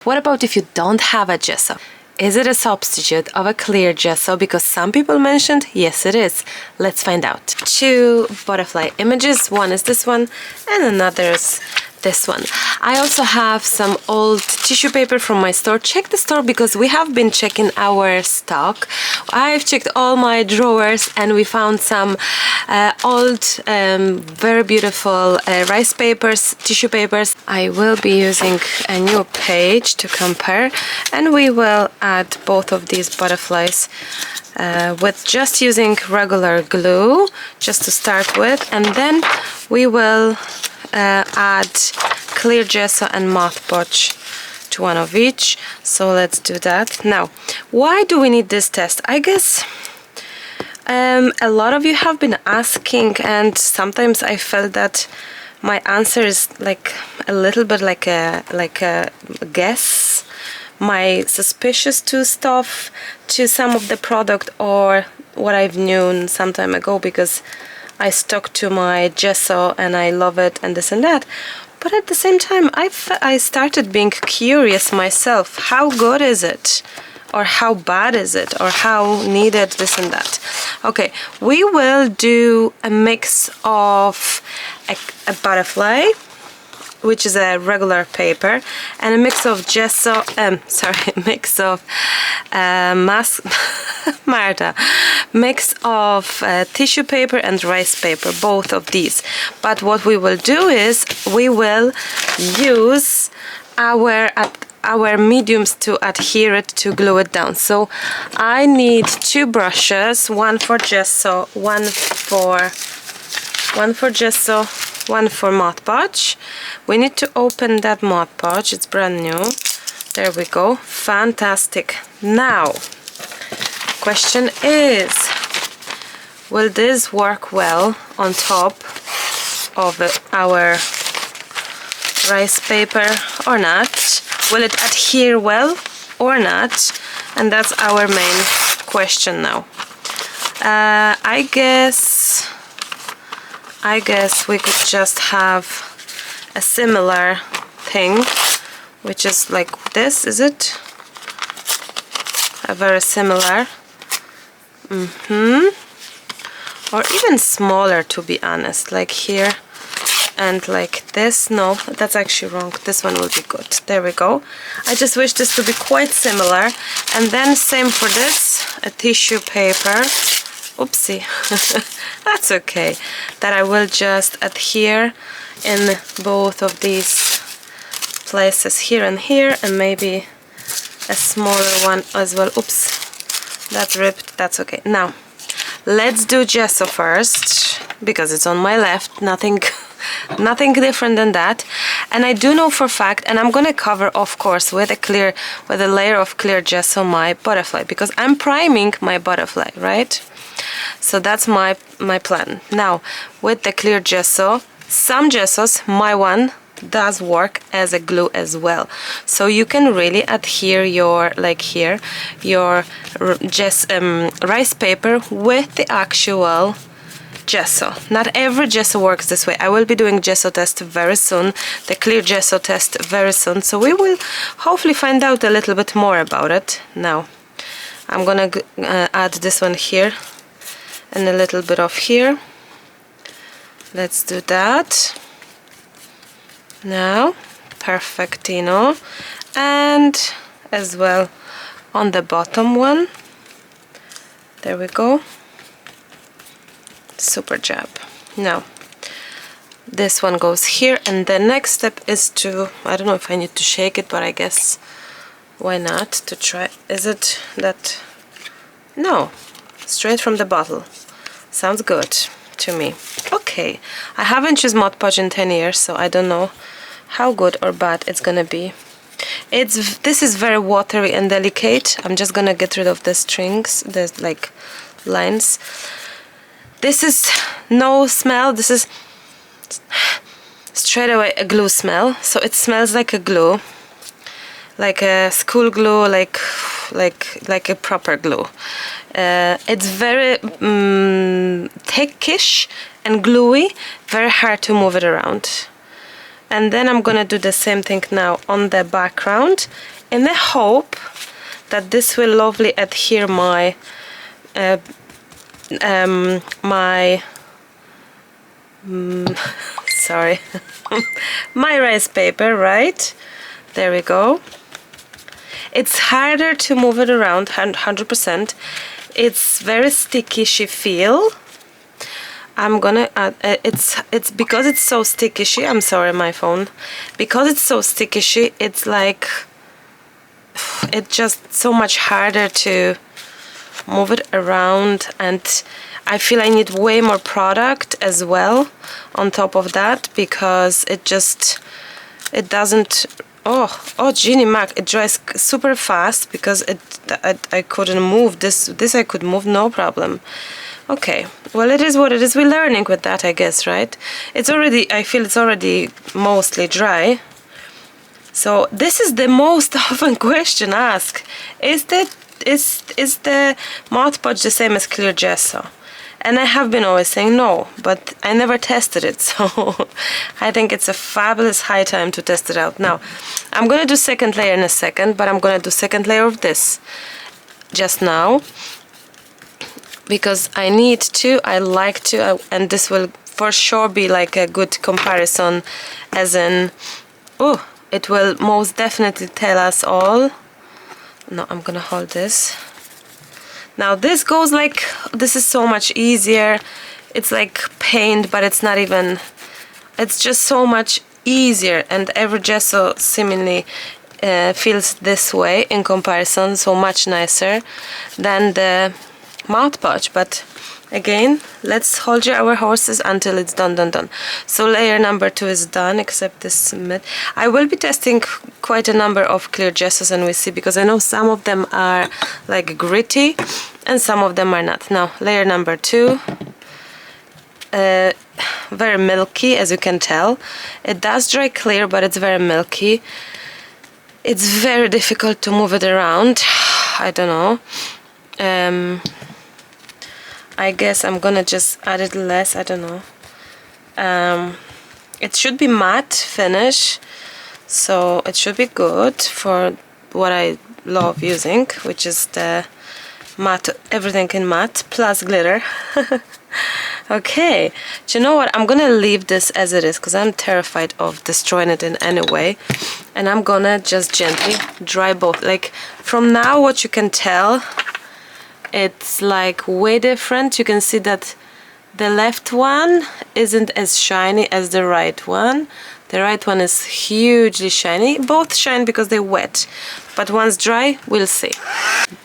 What about if you don't have a gesso? Is it a substitute of a clear gesso? Because some people mentioned, yes it is. Let's find out. Two butterfly images. One is this one and another is this one. I also have some old tissue paper from my store. Check the store because we have been checking our stock. I've checked all my drawers and we found some old, very beautiful rice papers, tissue papers. I will be using a new page to compare, and we will add both of these butterflies with just using regular glue, just to start with, and then we will add clear gesso and Mod Podge to one of each. So let's do that. Now, why do we need this test? I guess a lot of you have been asking, and sometimes I felt that my answer is like a little bit like a guess, my suspicious to stuff to some of the product or what I've known some time ago, because I stuck to my gesso and I love it and this and that. But at the same time, I started being curious myself. How good is it? Or how bad is it? Or how needed this and that? Okay, we will do a mix of a butterfly, which is a regular paper, and a mix of gesso, mix of Marta, mix of tissue paper and rice paper, both of these. But what we will do is we will use our mediums to adhere it, to glue it down. So I need two brushes, one for gesso, one for gesso, one for Mod Podge. We need to open that Mod Podge, it's brand new. There we go, fantastic. Now, question is, will this work well on top of our rice paper or not? Will it adhere well or not? And that's our main question now. I guess we could just have a similar thing, which is like this, is it? A very similar. Or even smaller, to be honest, like here and like this. No, that's actually wrong. This one will be good. There we go. I just wish this to be quite similar. And then same for this, a tissue paper. Oopsie. That's okay. That I will just adhere in both of these places, here and here, and maybe a smaller one as well. Oops, that's ripped. That's okay. Now let's do gesso first, because it's on my left. Nothing different than that. And I do know for a fact, and I'm gonna cover, of course, with a layer of clear gesso my butterfly, because I'm priming my butterfly, right? So that's my plan. Now, with the clear gesso, some gessos, my one does work as a glue as well. So you can really adhere your, like here, your rice paper with the actual gesso. Not every gesso works this way. I will be doing gesso test very soon, the clear gesso test very soon. So we will hopefully find out a little bit more about it. Now, I'm gonna add this one here and a little bit of here. Let's do that. Now, perfectino. And as well on the bottom one. There we go. Super job. Now, this one goes here, and the next step is to, I don't know if I need to shake it, but I guess why not, to try. Is it that? No, straight from the bottle. Sounds good to me. Okay, I haven't used Mod Podge in 10 years, so I don't know how good or bad it's gonna be. This is very watery and delicate. I'm just gonna get rid of the strings, the like lines. This is no smell. This is straight away a glue smell. So it smells like a glue, like a school glue, like a proper glue. It's very thickish and gluey, very hard to move it around. And then I'm gonna do the same thing now on the background in the hope that this will lovely adhere my sorry, my rice paper, right? There we go. It's harder to move it around, 100%. It's very sticky-shy feel. I'm gonna add, it's because it's so sticky-shy, I'm sorry, my phone. Because it's so sticky-shy, it's like, it's just so much harder to move it around, and I feel I need way more product as well on top of that, because it doesn't, oh Jeannie Mac, it dries super fast because I couldn't move this I could move no problem. Okay, well, it is what it is. We're learning with that, I guess, right? It's already, I feel it's already mostly dry. So this is the most often question asked. Is the Mod Podge the same as clear gesso? And I have been always saying no, but I never tested it, so I think it's a fabulous high time to test it out. Now, I'm gonna do second layer in a second, but I'm gonna do second layer of this just now, because I need to, I like to, and this will for sure be like a good comparison, as in, oh, it will most definitely tell us all. No, I'm gonna hold this. Now this goes like, this is so much easier. It's like paint, but it's not even, it's just so much easier, and every gesso seemingly feels this way in comparison, so much nicer than the Mod Podge. But again, let's hold our horses until it's done. So layer number 2 is done, except this mid. I will be testing quite a number of clear gessos, and we see, because I know some of them are like gritty and some of them are not. Now layer number 2, very milky, as you can tell. It does dry clear, but it's very milky. It's very difficult to move it around. I don't know. I guess I'm gonna just add it less, I don't know. It should be matte finish, so it should be good for what I love using, which is the matte, everything in matte plus glitter. Okay, do you know what? I'm gonna leave this as it is, because I'm terrified of destroying it in any way, and I'm gonna just gently dry both. Like, from now, what you can tell, it's like way different. You can see that the left one isn't as shiny as the right one. The right one is hugely shiny. Both shine because they're wet, but once dry, we'll see.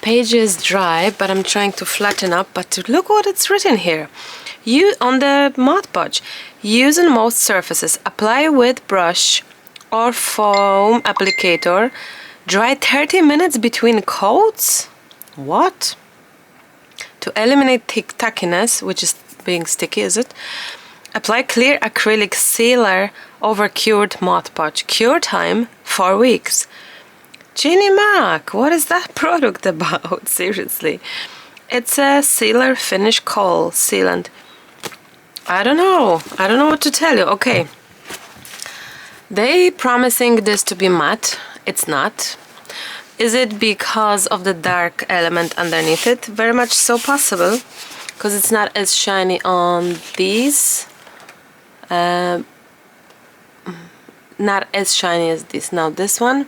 Page is dry, but I'm trying to flatten up. But look what it's written here. You, on the Mod Podge, use on most surfaces, apply with brush or foam applicator, dry 30 minutes between coats. What? To eliminate tackiness, which is being sticky, is it? Apply clear acrylic sealer over cured Mod Podge. Cure time 4 weeks. Jeannie Mac, what is that product about? Seriously. It's a sealer finish coal sealant. I don't know what to tell you. Okay. They promising this to be matte. It's not. Is it because of the dark element underneath it? Very much so possible, because it's not as shiny on these. Not as shiny as this. Now this one,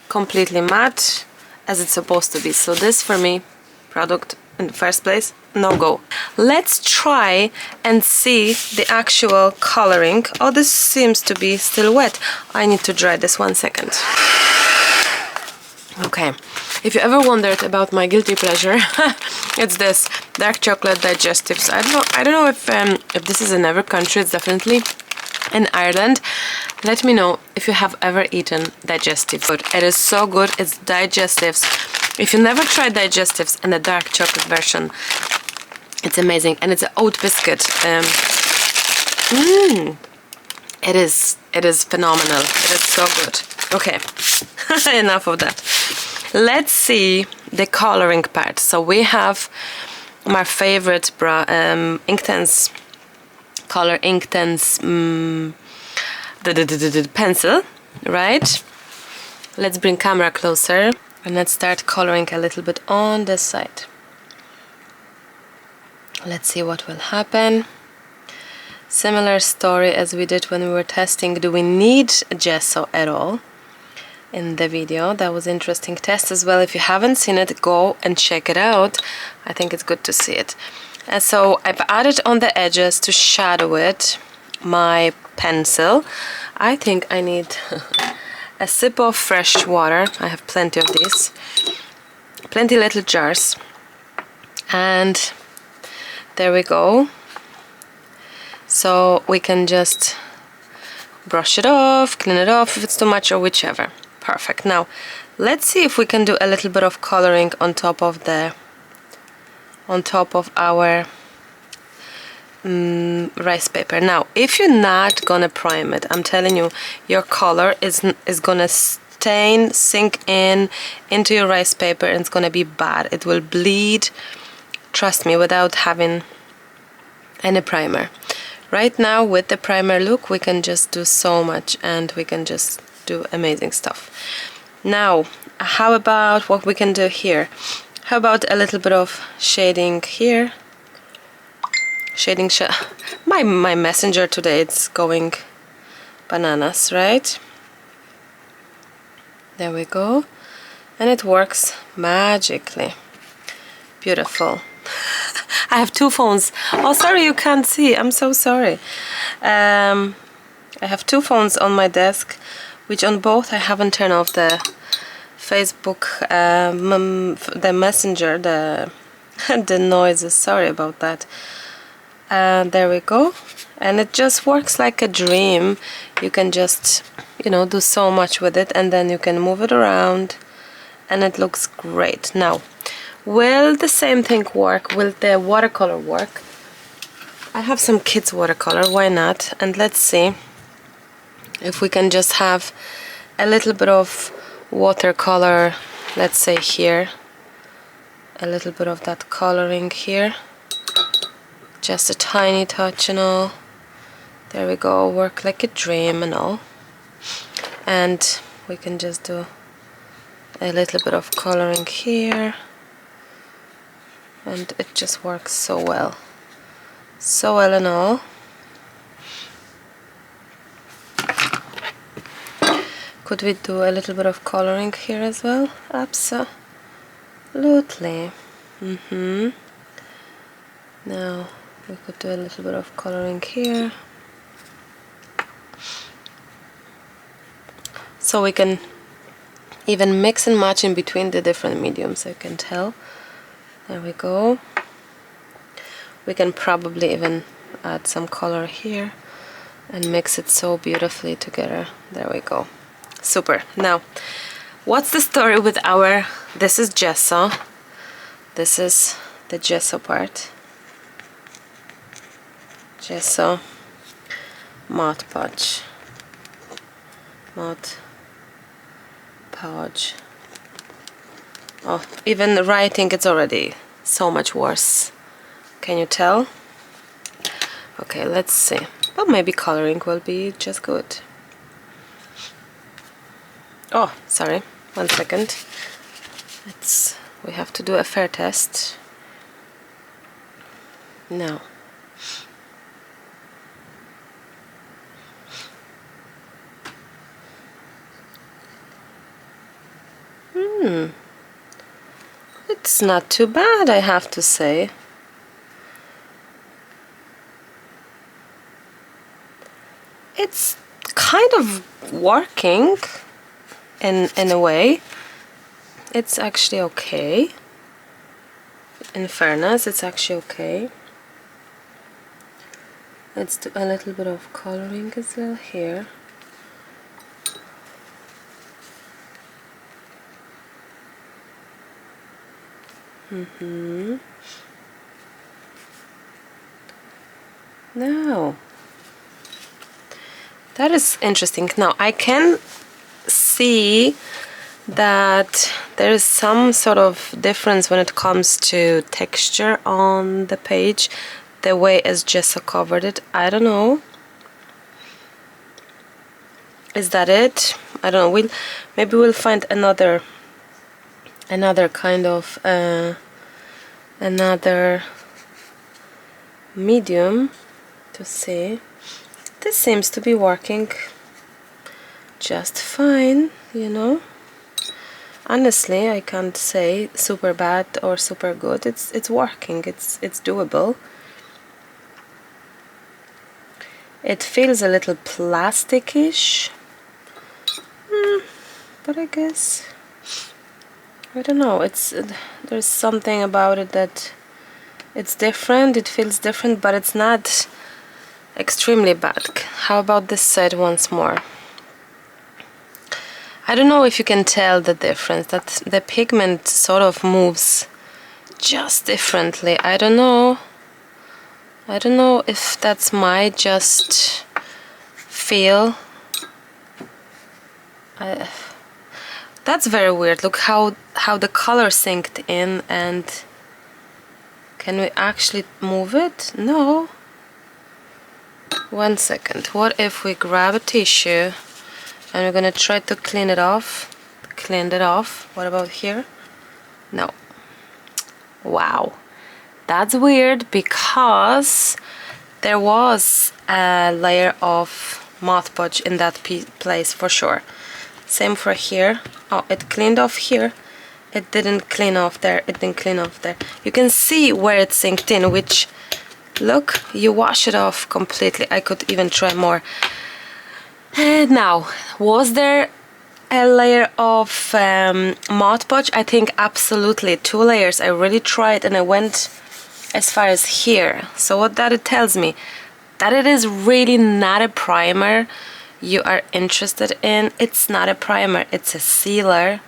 completely matte, as it's supposed to be. So this, for me, product in the first place, no go. Let's try and see the actual coloring. Oh, this seems to be still wet. I need to dry this 1 second. Okay, if you ever wondered about my guilty pleasure, it's this dark chocolate digestives. I don't know if this is in every country. It's definitely in Ireland. Let me know if you have ever eaten digestive food. It is so good. It's digestives. If you never tried digestives and the dark chocolate version, it's amazing, and it's an oat biscuit. It is phenomenal. It is so good. Okay, enough of that. Let's see the coloring part. So we have my favorite Inktense color, Inktense the pencil, right? Let's bring camera closer and let's start coloring a little bit on this side. Let's see what will happen. Similar story as we did when we were testing, do we need gesso at all? In the video, that was an interesting test as well. If you haven't seen it, go and check it out. I think it's good to see it. And so I've added on the edges to shadow it my pencil. I think I need a sip of fresh water. I have plenty of these, plenty little jars, and there we go. So we can just brush it off, clean it off if it's too much or whichever. Perfect. Now let's see if we can do a little bit of coloring on top of our rice paper. Now if you're not gonna prime it, I'm telling you, your color is gonna sink into your rice paper and it's gonna be bad. It will bleed, trust me, without having any primer. Right now with the primer look, we can just do so much and we can just do amazing stuff. Now how about what we can do here? How about a little bit of shading here? My messenger today, it's going bananas, right? There we go. And it works magically. Beautiful. I have two phones. Oh, sorry, you can't see. I'm so sorry. I have two phones on my desk, which on both I haven't turned off the Facebook, the messenger, the noises. Sorry about that. There we go. And it just works like a dream. You can just, you know, do so much with it, and then you can move it around and it looks great. Now, will the same thing work? Will the watercolor work? I have some kids watercolor, why not? And let's see if we can just have a little bit of watercolor, let's say here, a little bit of that coloring here, just a tiny touch and all. There we go, work like a dream and all. And we can just do a little bit of coloring here, and it just works so well and all. Could we do a little bit of coloring here as well? Absolutely. Now we could do a little bit of coloring here, so we can even mix and match in between the different mediums, I can tell. There we go. We can probably even add some color here and mix it so beautifully together. There we go. Super. Now, what's the story with our, this is gesso. This is the gesso part. Gesso, Mod Podge. Mod Podge. Oh, even writing, it's already so much worse. Can you tell? Okay, let's see. Well, maybe coloring will be just good. Oh, sorry. 1 second. We have to do a fair test. Now. It's not too bad, I have to say. It's kind of working in a way. It's actually okay. In fairness, it's actually okay. Let's do a little bit of coloring as well here. Now, that is interesting. Now, I can see that there is some sort of difference when it comes to texture on the page, the way as Gesso covered it. I don't know. Is that it? I don't know. Maybe we'll find another kind of another medium to see. This seems to be working just fine, you know. Honestly, I can't say super bad or super good. It's working. It's doable. It feels a little plasticky-ish, but I guess, I don't know. There's something about it that it's different. It feels different, but it's not extremely bad. How about this side once more? I don't know if you can tell the difference, that the pigment sort of moves just differently. I don't know if that's my just feel. That's very weird. Look how the color synced in, and can we actually move it? No. One second. What if we grab a tissue and we're gonna try to clean it off? Cleaned it off. What about here? No. Wow. That's weird, because there was a layer of Mod Podge in that place for sure. Same for here. Oh, it cleaned off here. It didn't clean off there. It didn't clean off there. You can see where it synced in, which, look, you wash it off completely. I could even try more. Now, was there a layer of Mod Podge? I think absolutely 2 layers. I really tried, and I went as far as here. So what that it tells me? That it is really not a primer you are interested in. It's not a primer, it's a sealer.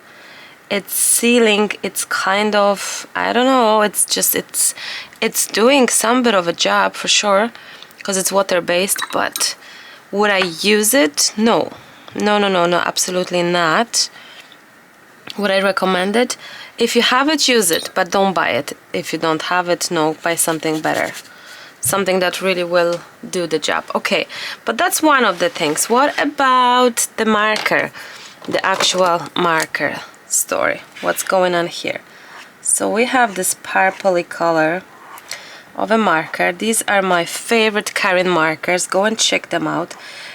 It's sealing. It's kind of, I don't know, it's just, it's doing some bit of a job for sure, because it's water-based. But would I use it? No, absolutely not. Would I recommend it? If you have it, use it, but don't buy it. If you don't have it, no, buy something better. Something that really will do the job. Okay, but that's one of the things. What about the marker? The actual marker story. What's going on here? So we have this purpley color of a marker. These are my favorite Karin markers. Go and check them out.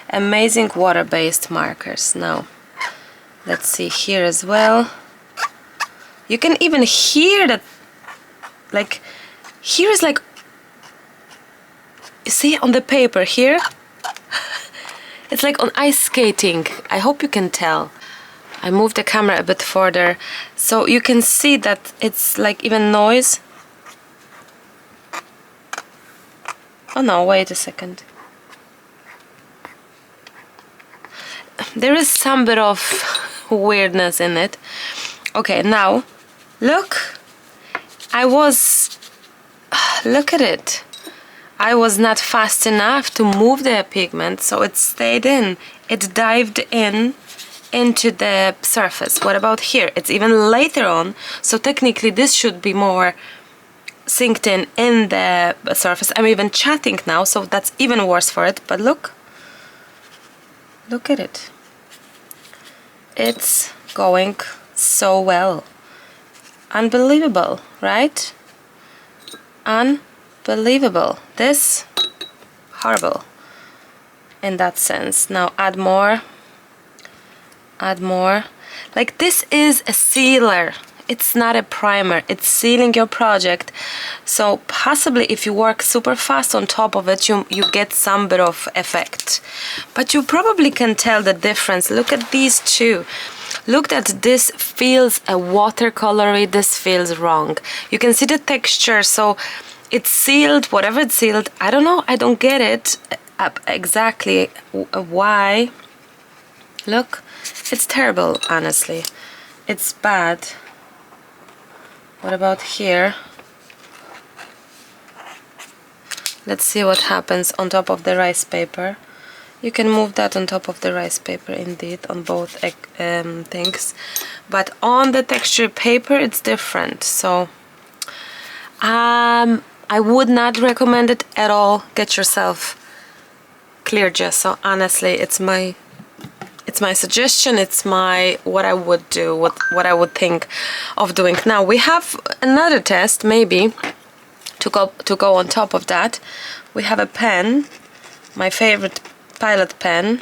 Amazing water-based markers. Now, let's see here as well. You can even hear that, like, here is like, you see on the paper here? It's like on ice skating. I hope you can tell. I moved the camera a bit further, so you can see that it's like even noise. Oh no, wait a second. There is some bit of weirdness in it. Okay, now, look. Look at it. I was not fast enough to move the pigment, so it stayed in. It dived into the surface. What about here? It's even later on, so technically this should be more synced in the surface. I'm even chatting now, so that's even worse for it. But look at it. It's going so well. Unbelievable, right? Unbelievable. This, horrible in that sense. Now add more. Add more. Like, this is a sealer. It's not a primer. It's sealing your project. So possibly if you work super fast on top of it, you get some bit of effect. But you probably can tell the difference. Look at these two. Look at this, feels a watercolory. This feels wrong. You can see the texture. So it's sealed, whatever it's sealed. I don't know. I don't get it exactly why. Look, it's terrible, honestly. It's bad. What about here? Let's see what happens on top of the rice paper. You can move that on top of the rice paper, indeed, on both things. But on the texture paper, it's different. So I would not recommend it at all. Get yourself clear gesso. Honestly, it's It's my suggestion, it's my what I would do, what I would think of doing. Now we have another test maybe to go on top of that. We have a pen, my favorite Pilot pen.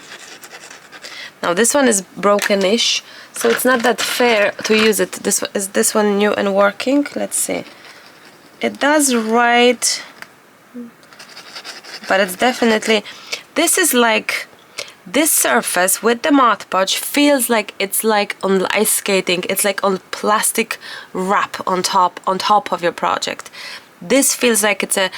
Now this one is broken-ish, so it's not that fair to use it. Is this one new and working? Let's see. It does write, but it's definitely, this is like, this surface with the Mod Podge feels like it's like on ice skating. It's like on plastic wrap on top of your project. This feels like it's a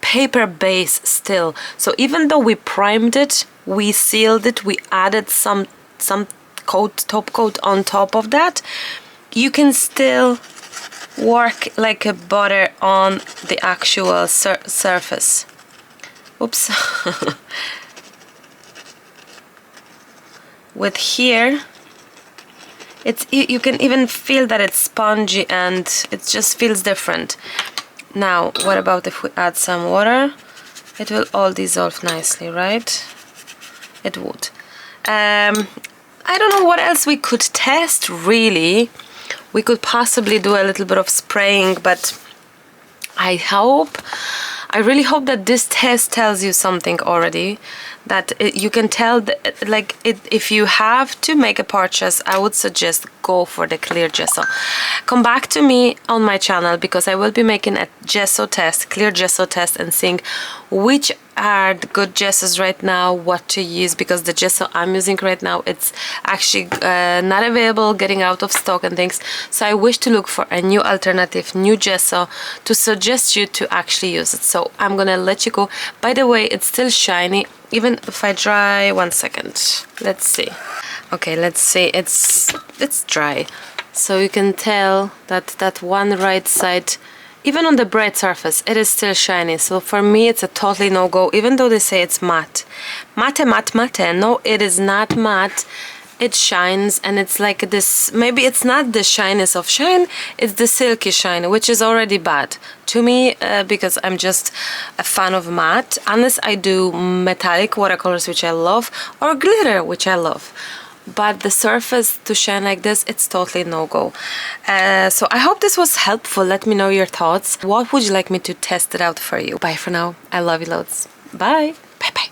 paper base still. So even though we primed it, we sealed it, we added some top coat on top of that, you can still work like a butter on the actual surface. Oops. With here, it's, you can even feel that it's spongy and it just feels different. Now, what about if we add some water? It will all dissolve nicely, right? It would. I don't know what else we could test, really. We could possibly do a little bit of spraying, but I really hope that this test tells you something already, that you can tell that, like, if you have to make a purchase, I would suggest go for the clear gesso. Come back to me on my channel, because I will be making a gesso test, clear gesso test, and seeing which are the good gessos right now, what to use, because the gesso I'm using right now, it's actually not available, getting out of stock and things. So I wish to look for a new alternative, new gesso to suggest you to actually use it. So I'm gonna let you go. By the way, it's still shiny, even if I dry. 1 second, let's see. Okay, let's see, it's dry. So you can tell that one right side, even on the bright surface, it is still shiny. So for me, it's a totally no-go, even though they say it's matte. Matte. No, it is not matte. It shines, and it's like this, maybe it's not the shyness of shine, it's the silky shine, which is already bad to me, because I'm just a fan of matte, unless I do metallic watercolors, which I love, or glitter, which I love. But the surface to shine like this, it's totally no-go. So I hope this was helpful. Let me know your thoughts. What would you like me to test it out for you? Bye for now. I love you loads. Bye. Bye-bye.